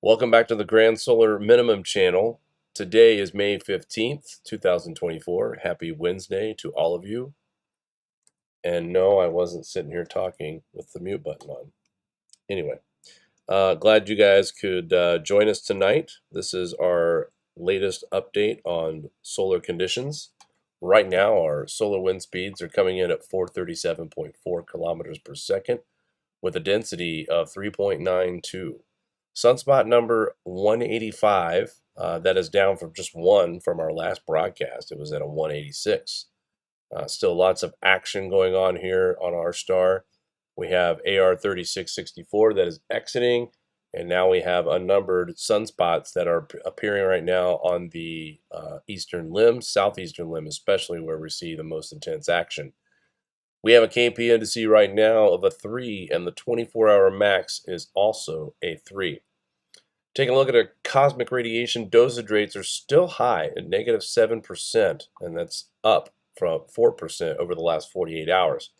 Welcome back to the Grand Solar Minimum channel. Today is May 15th, 2024. Happy Wednesday to all of you. And no, I wasn't sitting here talking with the mute button on. Anyway, glad you guys could join us tonight. This is our latest update on solar conditions. Right now, our solar wind speeds are coming in at 437.4 kilometers per second with a density of 3.92. Sunspot number 185, that is down from just one from our last broadcast. It was at a 186. Still lots of action going on here on our star. We have AR 3664 that is exiting, and now we have unnumbered sunspots that are appearing right now on the eastern limb, southeastern limb especially, where we see the most intense action. We have a KP indice right now of a 3, and the 24-hour max is also a 3. Taking a look at our cosmic radiation dosage rates are still high at -7%, and that's up from 4% over the last 48 hours.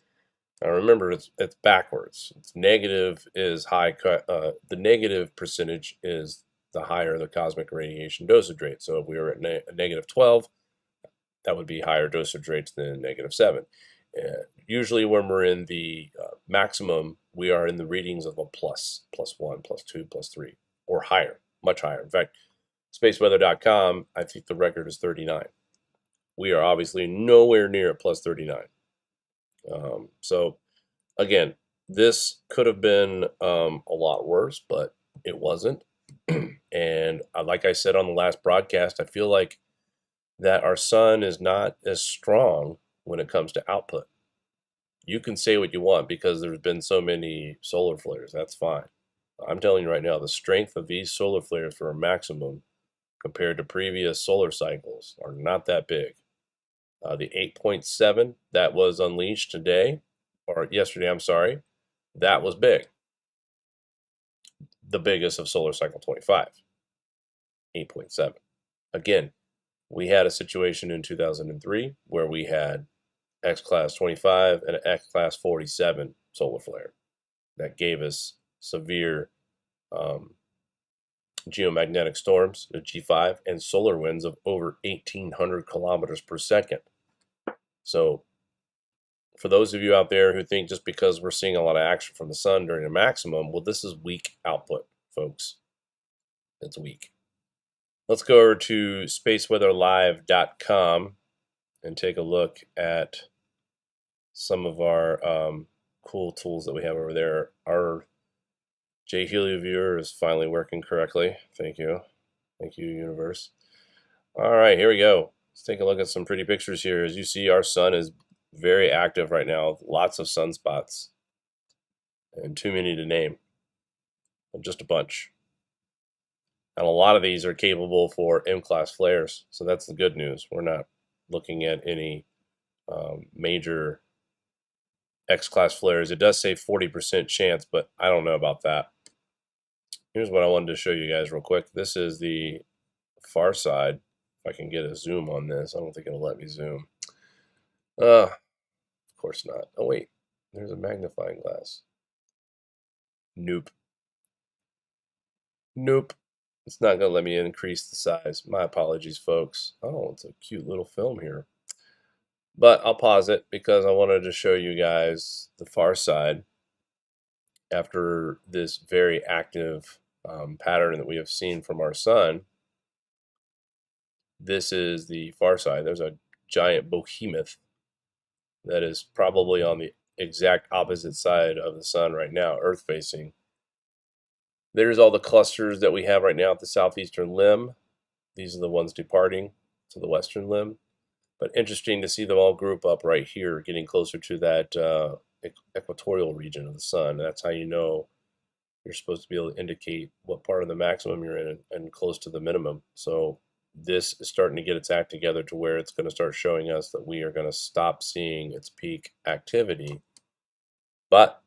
Now remember, it's backwards. It's negative is high. The negative percentage is the higher the cosmic radiation dosage rate. So if we were at -12, that would be higher dosage rates than -7. Usually when we're in the maximum, we are in the readings of a plus, +1, +2, +3, or higher, much higher. In fact, spaceweather.com, I think the record is 39. We are obviously nowhere near at +39. So again, this could have been a lot worse, but it wasn't. And like I said on the last broadcast, I feel like that our sun is not as strong when it comes to output. You can say what you want because there's been so many solar flares. That's fine. I'm telling you right now, the strength of these solar flares for a maximum compared to previous solar cycles are not that big. The 8.7 that was unleashed today, or yesterday, I'm sorry, that was big. The biggest of solar cycle 25, 8.7. Again, we had a situation in 2003 where we had X-class 25 and an X-class 47 solar flare that gave us severe geomagnetic storms, the G5, and solar winds of over 1,800 kilometers per second. So for those of you out there who think just because we're seeing a lot of action from the sun during a maximum, well, this is weak output, folks. It's weak. Let's go over to spaceweatherlive.com and take a look at some of our cool tools that we have over there. Our JHelioViewer is finally working correctly. Thank you. Thank you, universe. All right, here we go. Let's take a look at some pretty pictures here. As you see, our sun is very active right now. Lots of sunspots. And too many to name. Just a bunch. And a lot of these are capable for M-class flares. So that's the good news. We're not looking at any major X-class flares. It does say 40% chance, but I don't know about that. Here's what I wanted to show you guys real quick. This is the far side. If I can get a zoom on this. I don't think it'll let me zoom. Of course not. Oh, wait. There's a magnifying glass. Nope. Nope. It's not going to let me increase the size. My apologies, folks. Oh, it's a cute little film here. But I'll pause it because I wanted to show you guys the far side after this very active pattern that we have seen from our sun. This is the far side. There's a giant behemoth that is probably on the exact opposite side of the sun right now, Earth facing. There's all the clusters that we have right now at the southeastern limb. These are the ones departing to the western limb. But interesting to see them all group up right here, getting closer to that equatorial region of the sun. That's how you know you're supposed to be able to indicate what part of the maximum you're in and close to the minimum. So this is starting to get its act together to where it's going to start showing us that we are going to stop seeing its peak activity. But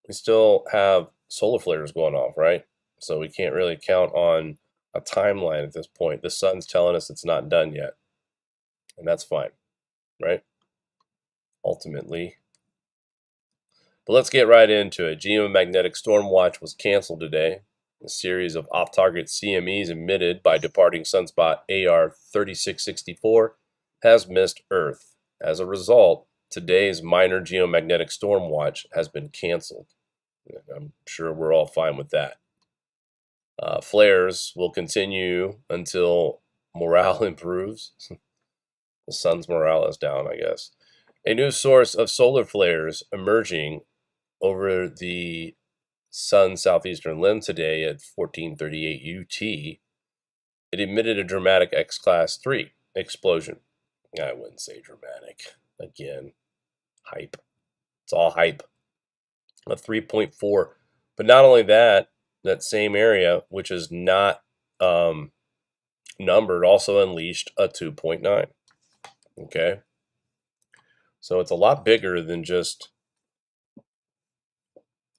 we still have solar flares going off, right? So we can't really count on a timeline at this point. The sun's telling us it's not done yet. And that's fine, right? Ultimately. But let's get right into it. Geomagnetic storm watch was canceled today. A series of off-target CMEs emitted by departing sunspot AR 3664 has missed Earth. As a result, today's minor geomagnetic storm watch has been canceled. I'm sure we're all fine with that. Flares will continue until morale improves. The sun's morale is down, I guess. A new source of solar flares emerging over the sun's southeastern limb today at 1438 UT. It emitted a dramatic X-Class 3 explosion. I wouldn't say dramatic. Again, hype. It's all hype. A 3.4. But not only that, that same area, which is not numbered, also unleashed a 2.9. Okay? So it's a lot bigger than just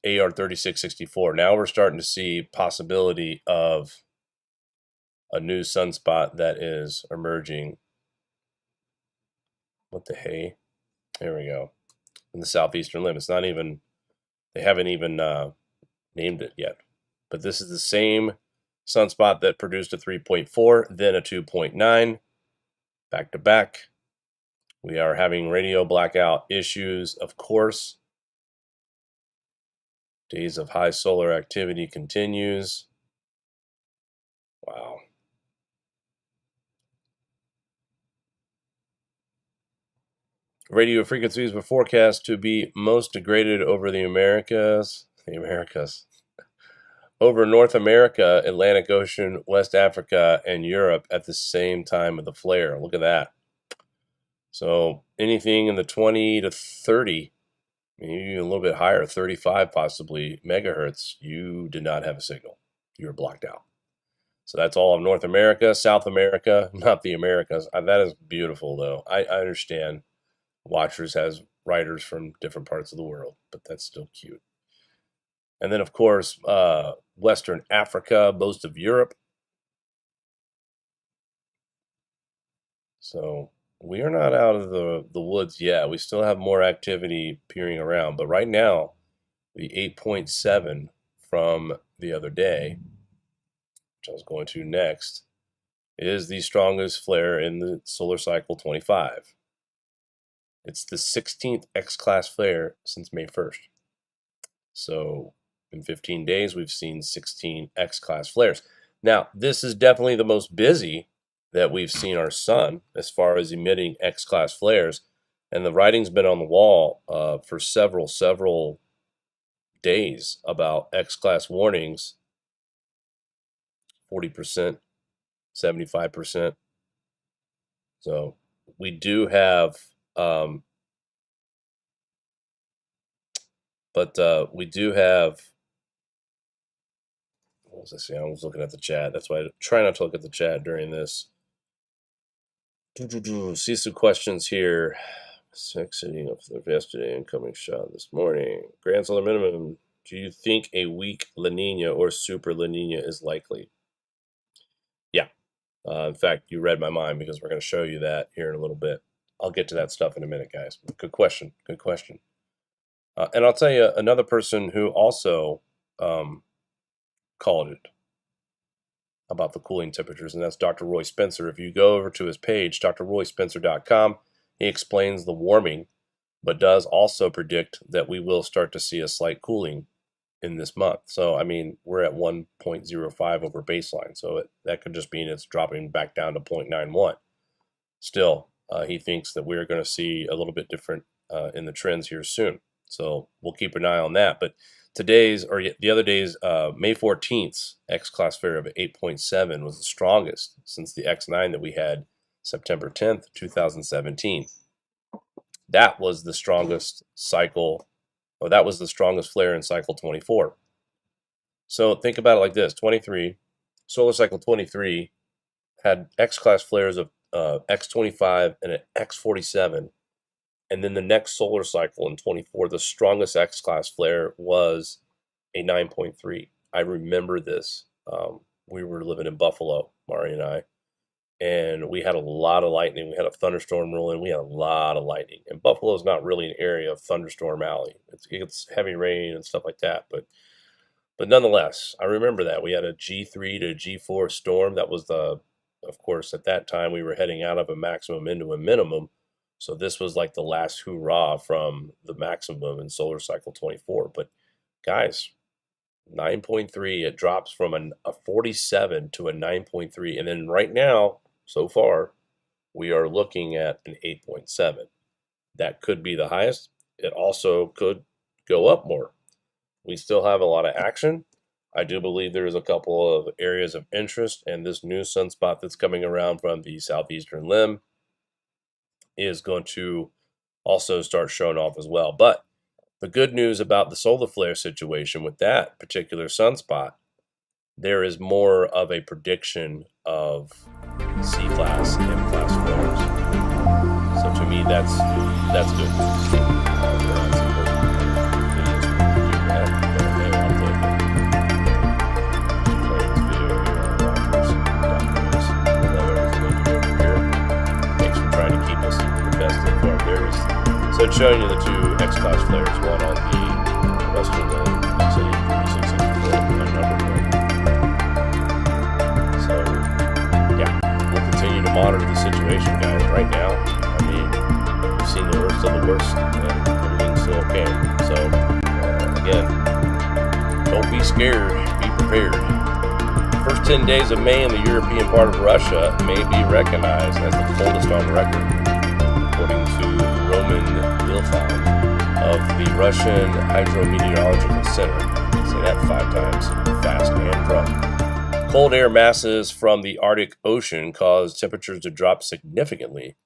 AR 3664. Now we're starting to see possibility of a new sunspot that is emerging. What the hey? There we go. In the southeastern limb. It's not even, they haven't even named it yet. But this is the same sunspot that produced a 3.4, then a 2.9, back to back. We are having radio blackout issues, of course. Days of high solar activity continues. Wow. Radio frequencies were forecast to be most degraded over the Americas. Over North America, Atlantic Ocean, West Africa, and Europe at the same time of the flare. Look at that. So anything in the 20 to 30, maybe a little bit higher, 35 possibly megahertz, you did not have a signal. You were blocked out. So that's all of North America, South America, not the Americas. That is beautiful, though. I understand Watchers has writers from different parts of the world, but that's still cute. And then, of course, Western Africa, most of Europe. So we are not out of the woods yet. We still have more activity peering around. But right now, the 8.7 from the other day, which I was going to next, is the strongest flare in the solar cycle 25. It's the 16th X-class flare since May 1st. So in 15 days, we've seen 16 X-class flares. Now, this is definitely the most busy that we've seen our sun as far as emitting X-class flares. And the writing's been on the wall for several days about X-class warnings, 40%, 75%. So we do have, we do have, what was I saying? I was looking at the chat. That's why I try not to look at the chat during this. See some questions here. Exiting of yesterday, incoming shot this morning. Grand solar minimum. Do you think a weak La Nina or super La Nina is likely? Yeah. In fact, you read my mind because we're going to show you that here in a little bit. I'll get to that stuff in a minute, guys. Good question. Good question. And I'll tell you another person who also called it about the cooling temperatures, and that's Dr. Roy Spencer. If you go over to his page, drroyspencer.com, he explains the warming, but does also predict that we will start to see a slight cooling in this month. So, I mean, we're at 1.05 over baseline, so that could just mean it's dropping back down to 0.91. Still, he thinks that we're going to see a little bit different in the trends here soon. So we'll keep an eye on that. But today's, or the other day's, May 14th X-class flare of 8.7 was the strongest since the X9 that we had September 10th, 2017. That was the strongest cycle, or that was the strongest flare in cycle 24. So think about it like this: 23, solar cycle 23 had X-class flares of X25 and an X47. And then the next solar cycle in 24, the strongest X-class flare was a 9.3. I remember this. We were living in Buffalo, Mari and I, and we had a lot of lightning. We had a thunderstorm rolling. We had a lot of lightning. And Buffalo is not really an area of thunderstorm alley. It gets heavy rain and stuff like that. But But nonetheless, I remember that we had a G3 to G4 storm. That was of course, at that time we were heading out of a maximum into a minimum. So this was like the last hurrah from the maximum in solar cycle 24. But guys, 9.3, it drops from a 47 to a 9.3. And then right now, so far, we are looking at an 8.7. That could be the highest. It also could go up more. We still have a lot of action. I do believe there is a couple of areas of interest, and this new sunspot that's coming around from the southeastern limb is going to also start showing off as well. But the good news about the solar flare situation with that particular sunspot, there is more of a prediction of C-class and M-class flares. So to me, that's good. So it's showing you the two X-class flares, one on the western limb, city 3664, Unnumbered. So, yeah, we'll continue to monitor the situation, guys. Right now, I mean, we've seen the worst of the worst, and everything's still okay. So, again, don't be scared, be prepared. The first 10 days of May in the European part of Russia may be recognized as the coldest on record, according to Roman Bilfan of the Russian Hydrometeorological Center. Say that 5 times fast and drunk. Cold air masses from the Arctic Ocean caused temperatures to drop significantly,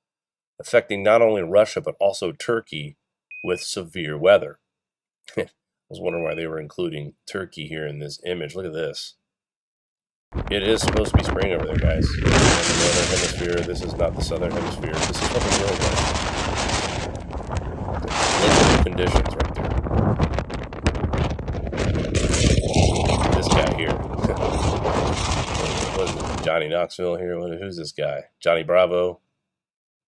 affecting not only Russia but also Turkey with severe weather. I was wondering why they were including Turkey here in this image. Look at this. It is supposed to be spring over there, guys. In the northern hemisphere, this is not the southern hemisphere. This is what the world is. Conditions right there. This guy here. What is it? Johnny Knoxville here? Who's this guy? Johnny Bravo?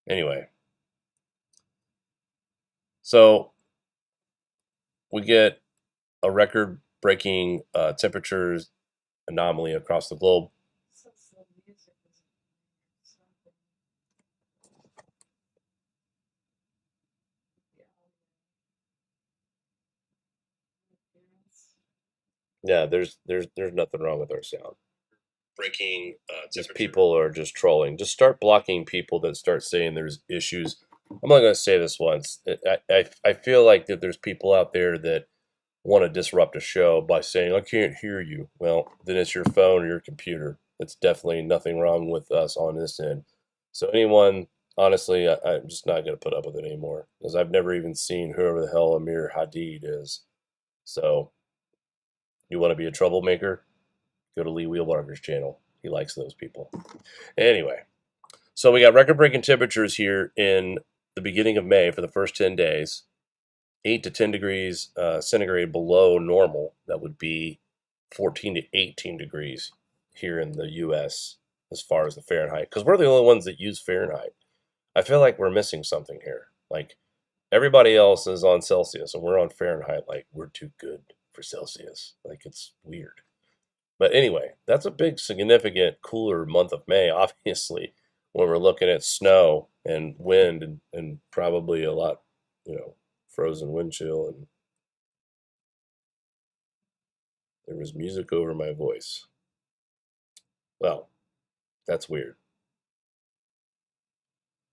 Anyway. So, we get a record-breaking temperatures anomaly across the globe. Yeah, there's nothing wrong with our sound. Breaking, just people are just trolling. Just start blocking people that start saying there's issues. I'm not going to say this once. I feel like that there's people out there that want to disrupt a show by saying, I can't hear you. Well, then it's your phone or your computer. It's definitely nothing wrong with us on this end. So anyone, honestly, I'm just not going to put up with it anymore, because I've never even seen whoever the hell Amir Hadid is. So you want to be a troublemaker? Go to Lee Wheelbarger's channel. He likes those people. Anyway, so we got record-breaking temperatures here in the beginning of May for the first 10 days. 8 to 10 degrees centigrade below normal. That would be 14 to 18 degrees here in the U.S. as far as the Fahrenheit, because we're the only ones that use Fahrenheit. I feel like we're missing something here. Like, everybody else is on Celsius, and we're on Fahrenheit. Like, we're too good for Celsius. Like, it's weird. But anyway, that's a big, significant, cooler month of May, obviously, when we're looking at snow and wind and probably a lot, frozen wind chill. And there was music over my voice. Well, that's weird.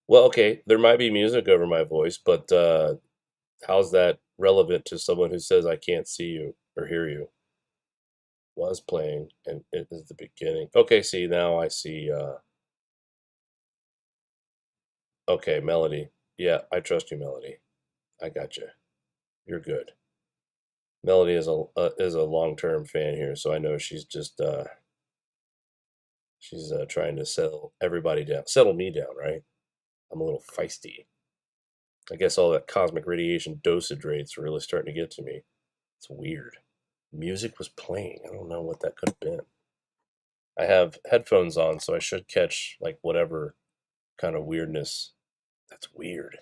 Well, okay, there might be music over my voice, but how's that relevant to someone who says I can't see you or hear you? Was playing, and it is the beginning. Okay, see, now I see. Okay, Melody. Yeah, I trust you, Melody. I got you. You're good. Melody is a long-term fan here, so I know she's just she's trying to settle everybody down, settle me down, right? I'm a little feisty. I guess all that cosmic radiation dosage rates are really starting to get to me. It's weird. Music was playing. I don't know what that could have been. I have headphones on, so I should catch like whatever kind of weirdness. That's weird.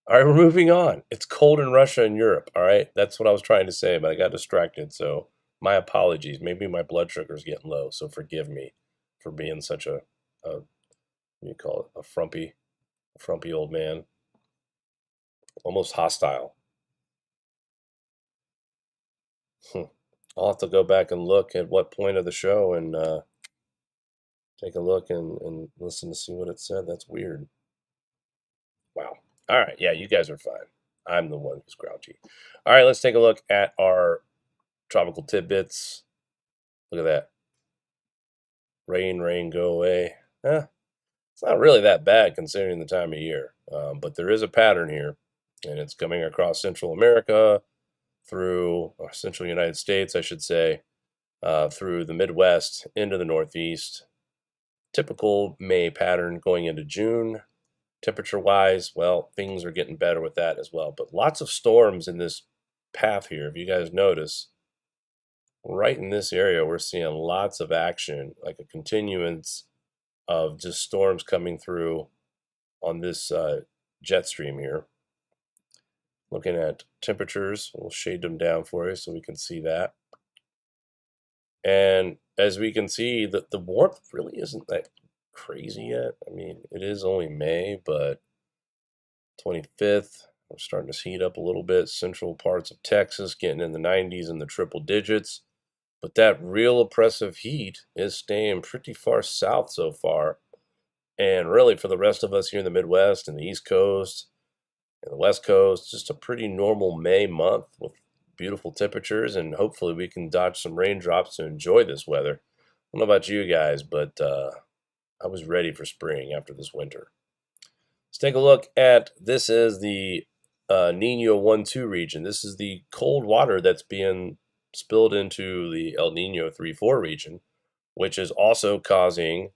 All right, we're moving on. It's cold in Russia and Europe. All right, that's what I was trying to say, but I got distracted. So my apologies. Maybe my blood sugar is getting low, so forgive me for being such a what do you call it, a frumpy old man, almost hostile. I'll have to go back and look at what point of the show and take a look and listen to see what it said. That's weird. Wow. All right. Yeah, you guys are fine. I'm the one who's grouchy. All right, let's take a look at our tropical tidbits. Look at that. Rain, rain, go away. It's not really that bad considering the time of year. But there is a pattern here, and it's coming across Central America through Central United States, I should say, through the Midwest into the Northeast. Typical May pattern going into June. Temperature wise, well, things are getting better with that as well. But lots of storms in this path here. If you guys notice, right in this area, we're seeing lots of action, like a continuance of just storms coming through on this jet stream here. Looking at temperatures, we'll shade them down for you so we can see that. And as we can see, the warmth really isn't that crazy yet. I mean, it is only May, but 25th, we're starting to heat up a little bit. Central parts of Texas getting in the 90s and the triple digits. But that real oppressive heat is staying pretty far south so far. And really, for the rest of us here in the Midwest and the East Coast and the West Coast, just a pretty normal May month with beautiful temperatures. And hopefully, we can dodge some raindrops to enjoy this weather. I don't know about you guys, but I was ready for spring after this winter. Let's take a look at this is the Nino 1-2 region. This is the cold water that's being spilled into the El Nino 3-4 region, which is also causing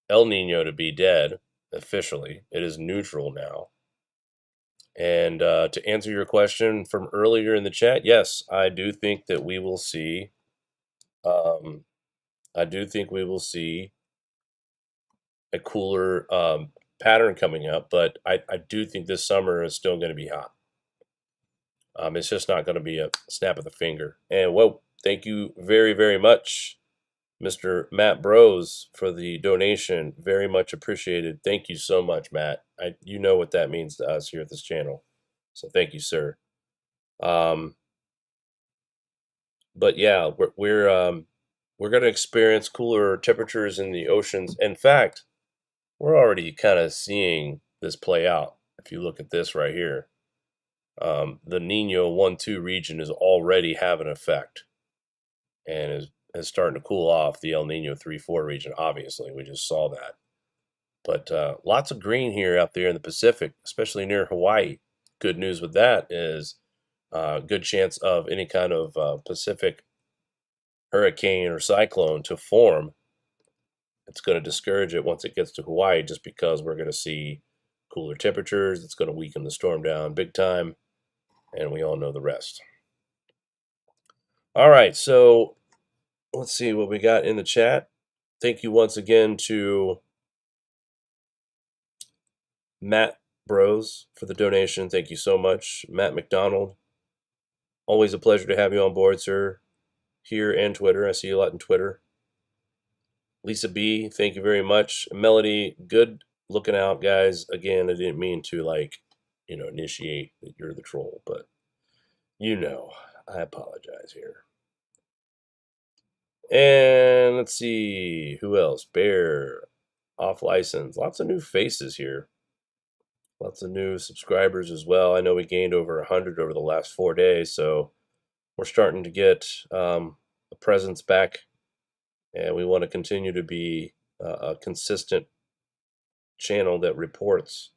El Nino to be dead officially. It is neutral now. And to answer your question from earlier in the chat, yes, I do think that we will see. I do think we will see a cooler pattern coming up, but I do think this summer is still going to be hot. It's just not going to be a snap of the finger. And whoa, thank you very, very much, Mr. Matt Bros, for the donation. Very much appreciated. Thank you so much, Matt. You know what that means to us here at this channel. So thank you, sir. But yeah, we're going to experience cooler temperatures in the oceans. In fact, we're already kind of seeing this play out. If you look at this right here, the Nino 1-2 region is already having an effect and is starting to cool off the El Nino 3-4 region. Obviously, we just saw that. But lots of green here out there in the Pacific, especially near Hawaii. Good news with that is good chance of any kind of Pacific hurricane or cyclone to form. It's going to discourage it once it gets to Hawaii just because we're going to see cooler temperatures. It's going to weaken the storm down big time, and we all know the rest. All right, so let's see what we got in the chat. Thank you once again to Matt Bros for the donation. Thank you so much. Matt McDonald, always a pleasure to have you on board, sir, here and Twitter. I see you a lot in Twitter. Lisa B, thank you very much. Melody, good looking out, guys. Again, I didn't mean to initiate that you're the troll, but I apologize here. And let's see, who else? Bear, off license. Lots of new faces here. Lots of new subscribers as well. I know we gained over 100 over the last 4 days, so we're starting to get a presence back, and we want to continue to be a consistent channel that reports.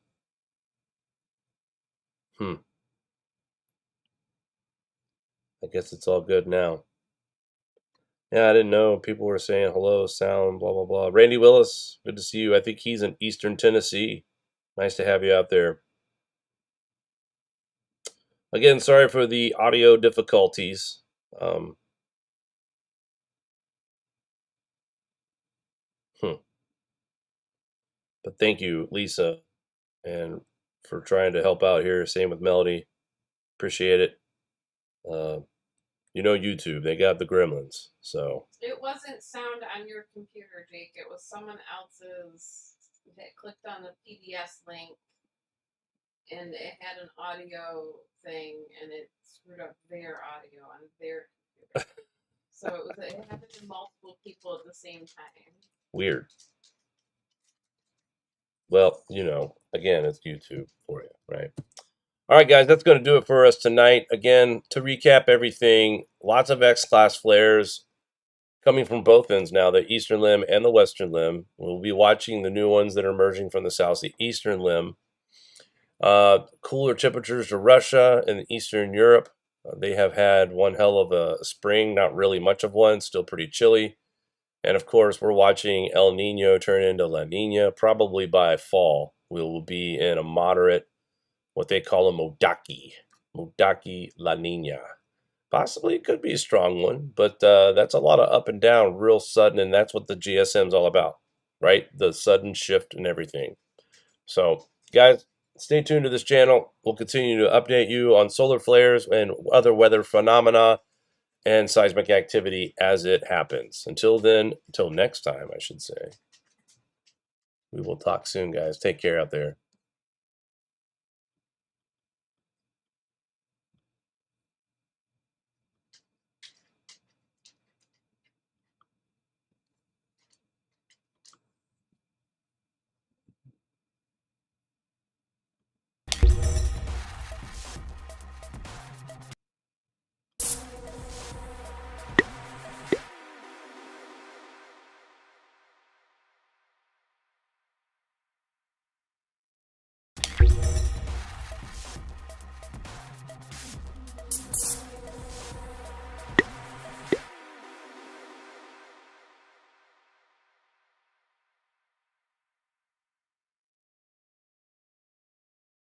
I guess it's all good now. Yeah, I didn't know. People were saying hello, sound, blah, blah, blah. Randy Willis, good to see you. I think he's in Eastern Tennessee. Nice to have you out there. Again, sorry for the audio difficulties. But thank you, Lisa and for trying to help out here. Same with Melody. Appreciate it. You know YouTube, they got the gremlins, so. It wasn't sound on your computer, Jake. It was someone else's that clicked on the PBS link and it had an audio thing and it screwed up their audio on their computer. So it happened to multiple people at the same time. Weird. Well, you know, again, it's YouTube for you, right? All right, guys, that's going to do it for us tonight. Again, to recap everything, lots of X-class flares coming from both ends now, the eastern limb and the western limb. We'll be watching the new ones that are emerging from the southeastern limb. Cooler temperatures to Russia and Eastern Europe. They have had one hell of a spring, not really much of one, still pretty chilly. And of course, we're watching El Nino turn into La Nina. Probably by fall, we will be in a moderate, what they call a Modaki La Nina. Possibly it could be a strong one, but that's a lot of up and down, real sudden, and that's what the GSM's all about, right? The sudden shift and everything. So, guys, stay tuned to this channel. We'll continue to update you on solar flares and other weather phenomena and seismic activity as it happens. Until then, until next time, I should say. We will talk soon, guys. Take care out there.